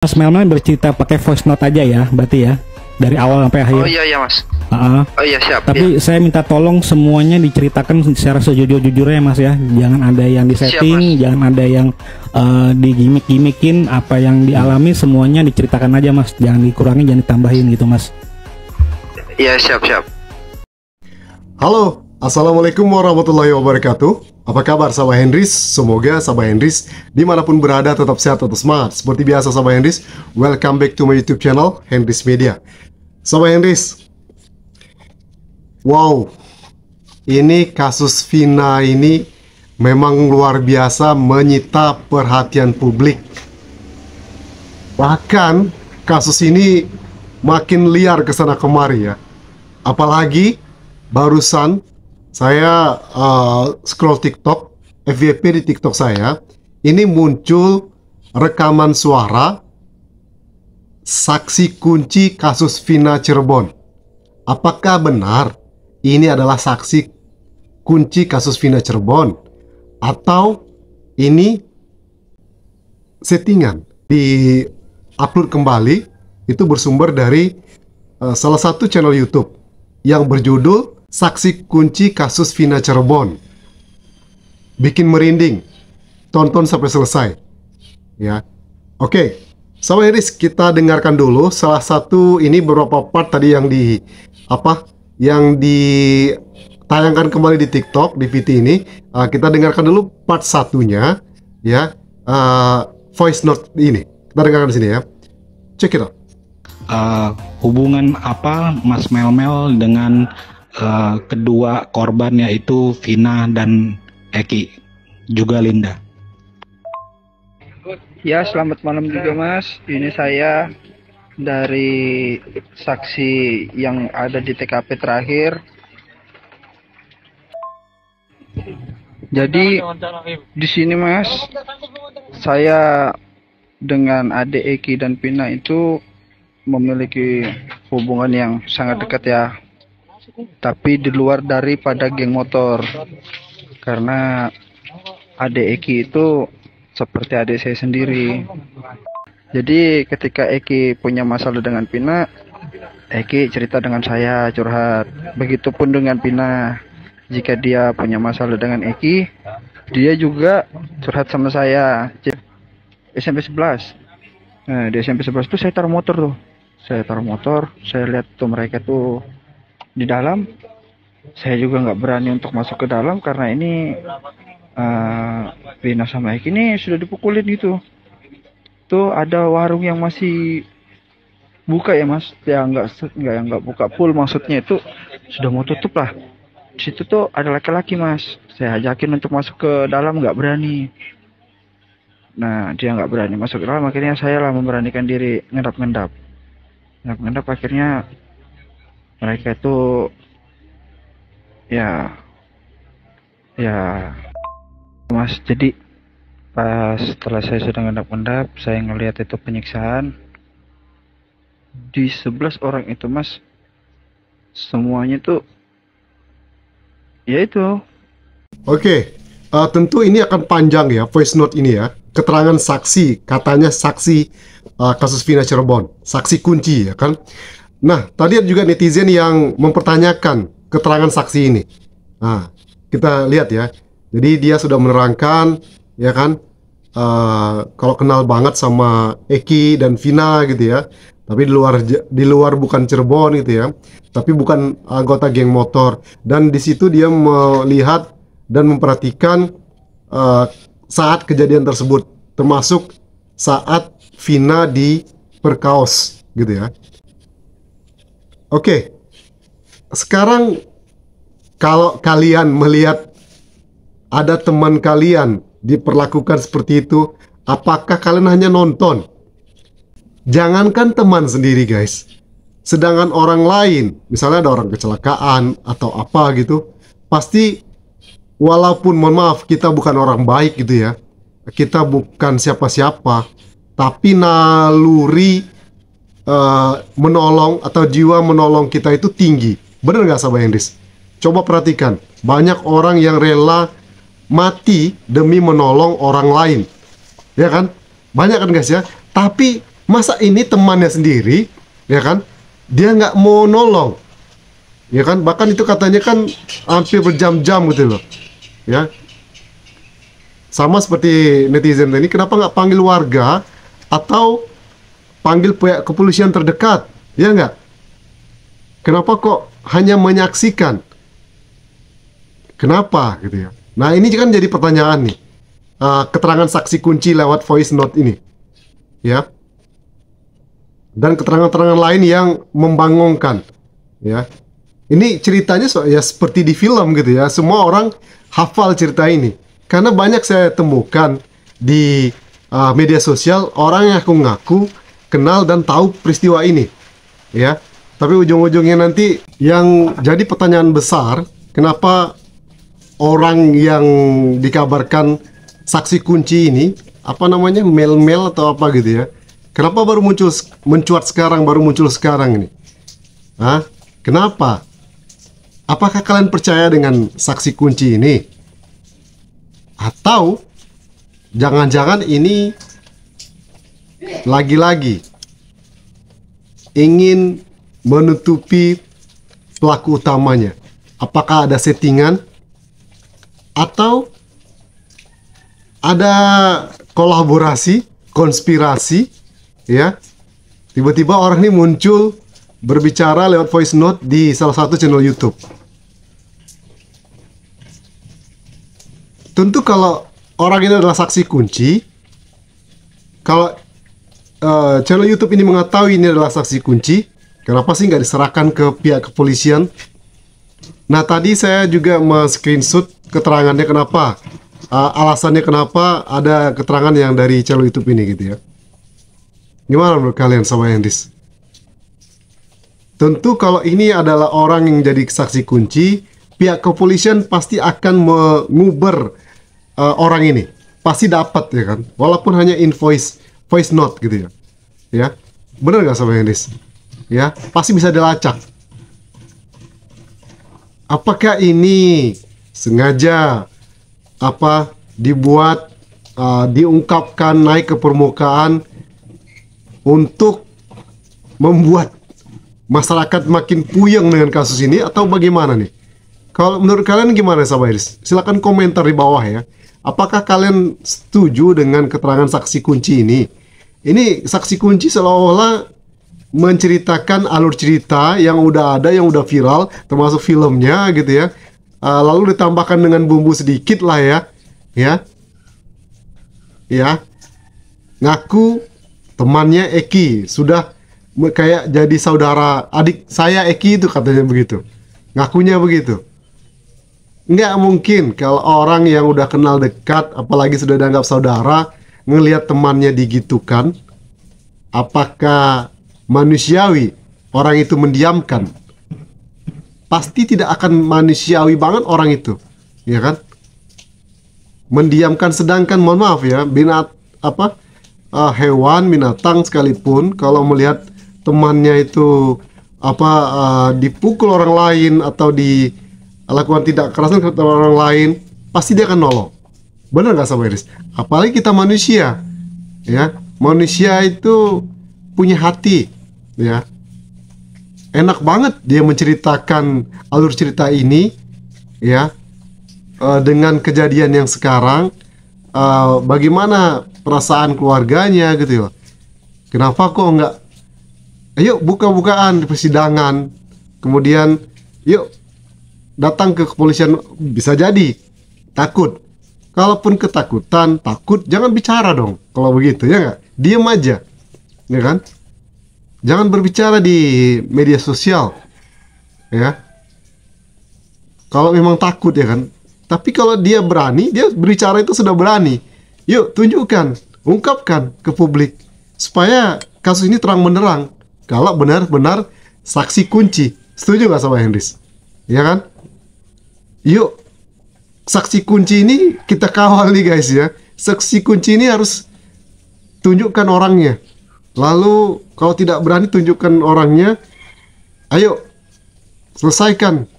Mas Melman bercerita pakai voice note aja ya, berarti ya, dari awal sampai akhir. Oh iya Mas. Oh iya siap. Tapi ya. saya minta tolong semuanya diceritakan secara sejujur-jujurnya Mas ya. Jangan ada yang disetting, jangan ada yang digimik-gimikin. Apa yang dialami semuanya diceritakan aja Mas. Jangan dikurangi, jangan ditambahin gitu Mas. Iya siap. Halo, Assalamualaikum warahmatullahi wabarakatuh. Apa kabar sahabat Hendris? Semoga sahabat Hendris dimanapun berada tetap sehat, tetap semangat. Seperti biasa sahabat Hendris, welcome back to my YouTube channel Hendris Media. Sahabat Hendris, wow, ini kasus Vina ini memang luar biasa menyita perhatian publik. Bahkan kasus ini makin liar kesana kemari ya. Apalagi barusan saya scroll TikTok, FYP di TikTok saya, ini muncul rekaman suara saksi kunci kasus Vina Cirebon. Apakah benar ini adalah saksi kunci kasus Vina Cirebon? Atau ini settingan? Di upload kembali, itu bersumber dari salah satu channel YouTube yang berjudul Saksi Kunci Kasus Vina Cirebon. Bikin merinding. Tonton sampai selesai. Ya. Oke. Sahabat Hendris, kita dengarkan dulu salah satu ini beberapa part tadi yang ditayangkan kembali di TikTok di VT ini. Kita dengarkan dulu part satunya ya. Voice note ini. Kita dengarkan di sini ya. Check it out. Hubungan apa Mas Melmel dengan kedua korban, yaitu Vina dan Eki, juga Linda? Ya selamat malam juga Mas. Ini saya dari saksi yang ada di TKP terakhir. Jadi di sini Mas, saya dengan adik Eki dan Vina itu memiliki hubungan yang sangat dekat ya. Tapi di luar daripada geng motor, karena adik Eki itu seperti adik saya sendiri. Jadi ketika Eki punya masalah dengan Vina, Eki cerita dengan saya, curhat. Begitupun dengan Vina, jika dia punya masalah dengan Eki, dia juga curhat sama saya. SMP 11. Nah, di SMP 11 tuh saya taruh motor tuh. Saya lihat tuh mereka tuh di dalam. Saya juga nggak berani untuk masuk ke dalam karena ini Vina sama Eki ini sudah dipukulin gitu. Tuh ada warung yang masih buka ya Mas, yang nggak buka full, maksudnya itu sudah mau tutup lah. Di situ tuh ada laki-laki Mas, saya ajakin untuk masuk ke dalam, nggak berani. Nah dia nggak berani masuk ke dalam, akhirnya saya lah memberanikan diri ngendap, akhirnya mereka itu ya Mas. Jadi pas setelah saya sudah ngendap, saya ngelihat itu penyiksaan di 11 orang itu Mas, semuanya tuh ya itu. Oke, tentu ini akan panjang ya voice note ini ya. Keterangan saksi, katanya saksi kasus Vina Cirebon, saksi kunci ya kan. Nah, tadi ada juga netizen yang mempertanyakan keterangan saksi ini. Nah, kita lihat ya. Jadi dia sudah menerangkan ya kan, kalau kenal banget sama Eki dan Vina gitu ya. Tapi di luar bukan Cirebon gitu ya. Tapi bukan anggota geng motor. Dan di situ dia melihat dan memperhatikan saat kejadian tersebut, termasuk saat Vina diperkaos gitu ya. Oke, sekarang kalau kalian melihat ada teman kalian diperlakukan seperti itu, apakah kalian hanya nonton? Jangankan teman sendiri guys, sedangkan orang lain, misalnya ada orang kecelakaan atau apa gitu, pasti walaupun mohon maaf kita bukan orang baik gitu ya, kita bukan siapa-siapa, tapi naluri menolong atau jiwa menolong kita itu tinggi. Bener nggak sahabat Hendris? Coba perhatikan, banyak orang yang rela mati demi menolong orang lain, ya kan? Banyak kan guys ya. Tapi Masa ini temannya sendiri, ya kan? Dia nggak mau nolong, ya kan? Bahkan itu katanya kan hampir berjam-jam gitu loh, ya. Sama seperti netizen ini, kenapa nggak panggil warga atau panggil pihak kepolisian terdekat, ya nggak? Kenapa kok hanya menyaksikan? Kenapa gitu ya? Nah ini kan jadi pertanyaan nih. Keterangan saksi kunci lewat voice note ini, ya. Dan keterangan-keterangan lain yang membangunkan, ya. Ini ceritanya ya seperti di film gitu ya. Semua orang hafal cerita ini karena banyak saya temukan di media sosial orang yang ngaku kenal dan tahu peristiwa ini, ya. Tapi ujung-ujungnya nanti yang jadi pertanyaan besar, kenapa orang yang dikabarkan saksi kunci ini, apa namanya, mel-mel atau apa gitu ya, kenapa baru mencuat sekarang, baru muncul sekarang ini? Kenapa? Apakah kalian percaya dengan saksi kunci ini? Atau jangan-jangan ini lagi-lagi ingin menutupi pelaku utamanya? Apakah ada settingan? Atau ada kolaborasi, konspirasi, ya? Tiba-tiba orang ini muncul berbicara lewat voice note di salah satu channel YouTube. Tentu kalau orang ini adalah saksi kunci, kalau channel YouTube ini mengetahui ini adalah saksi kunci, kenapa sih nggak diserahkan ke pihak kepolisian? Nah tadi saya juga men-screenshot keterangannya kenapa, alasannya kenapa ada keterangan yang dari channel YouTube ini gitu ya. Gimana menurut kalian sama Hendis? Tentu kalau ini adalah orang yang jadi saksi kunci, pihak kepolisian pasti akan menguber orang ini. Pasti dapat ya kan, walaupun hanya voice note gitu ya. Ya, bener nggak sama Hendis? Ya, pasti bisa dilacak. Apakah ini sengaja dibuat, diungkapkan naik ke permukaan untuk membuat masyarakat makin puyeng dengan kasus ini, atau bagaimana nih? Kalau menurut kalian gimana sahabat Iris? Silakan komentar di bawah ya. Apakah kalian setuju dengan keterangan saksi kunci ini? Ini saksi kunci seolah-olah menceritakan alur cerita yang udah ada, yang udah viral, termasuk filmnya gitu ya. Lalu ditambahkan dengan bumbu sedikit lah ya. Ya. Ngaku temannya Eki sudah kayak jadi saudara adik saya Eki itu, katanya begitu. Ngakunya begitu. Nggak mungkin kalau orang yang udah kenal dekat, apalagi sudah dianggap saudara, ngelihat temannya digitukan. Apakah manusiawi orang itu mendiamkan? Pasti tidak akan manusiawi banget orang itu, ya kan? Mendiamkan, sedangkan mohon maaf ya, hewan, binatang sekalipun kalau melihat temannya itu dipukul orang lain atau dilakukan tidak kerasan ke orang lain, pasti dia akan nolong. Benar nggak sama Iris? Apalagi kita manusia, ya. Manusia itu punya hati, ya. Enak banget dia menceritakan alur cerita ini, ya, dengan kejadian yang sekarang, bagaimana perasaan keluarganya gitu ya. Kenapa kok nggak, ayo buka-bukaan di persidangan, kemudian yuk datang ke kepolisian? Bisa jadi takut. Kalaupun ketakutan, takut, jangan bicara dong. Kalau begitu ya nggak, diem aja, ya kan? Jangan berbicara di media sosial, ya. Kalau memang takut ya kan. Tapi kalau dia berani, dia berbicara itu sudah berani. Yuk tunjukkan, ungkapkan ke publik supaya kasus ini terang benderang. Kalau benar-benar saksi kunci, setuju nggak sama Hendris? Ya kan? Yuk, saksi kunci ini kita kawal nih guys ya. Saksi kunci ini harus tunjukkan orangnya. Lalu kalau tidak berani tunjukkan orangnya, ayo selesaikan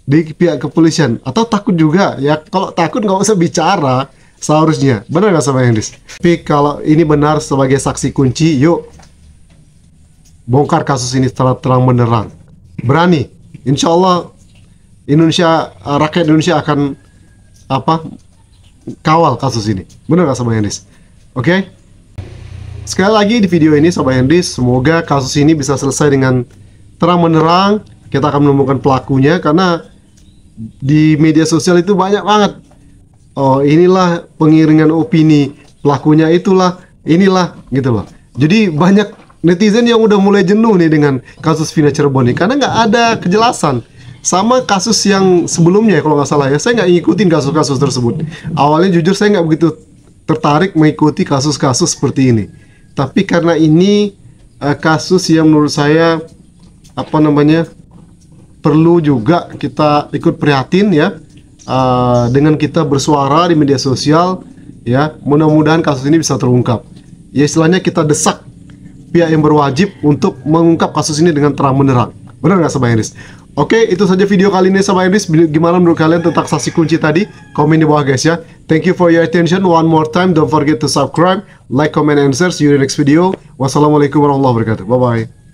di pihak kepolisian. Atau takut juga ya, kalau takut nggak usah bicara, seharusnya. Benar nggak Sobat Hendris? Tapi kalau ini benar sebagai saksi kunci, yuk bongkar kasus ini secara terang benderang. Berani, insya Allah Indonesia, rakyat Indonesia akan kawal kasus ini. Benar nggak Sobat Hendris? Oke? Sekali lagi di video ini Sobat Hendris, semoga kasus ini bisa selesai dengan terang benderang. Kita akan menemukan pelakunya, karena di media sosial itu banyak banget. Oh, inilah pengiringan opini, pelakunya itulah, inilah, gitu loh. Jadi banyak netizen yang udah mulai jenuh nih dengan kasus Vina Cirebon ini, karena nggak ada kejelasan. Sama kasus yang sebelumnya kalau nggak salah ya, saya nggak ngikutin kasus-kasus tersebut. Awalnya jujur saya nggak begitu tertarik mengikuti kasus-kasus seperti ini. Tapi karena ini kasus yang menurut saya perlu juga kita ikut prihatin ya, dengan kita bersuara di media sosial ya. Mudah-mudahan kasus ini bisa terungkap. Ya istilahnya kita desak pihak yang berwajib untuk mengungkap kasus ini dengan terang benderang. Benar nggak Sobat Hendris? Oke, itu saja video kali ini Sobat Hendris. Gimana menurut kalian tentang saksi kunci tadi? Komen di bawah guys ya. Thank you for your attention. One more time, don't forget to subscribe, like, comment, and share. See you in the next video. Wassalamualaikum warahmatullahi wabarakatuh. Bye bye.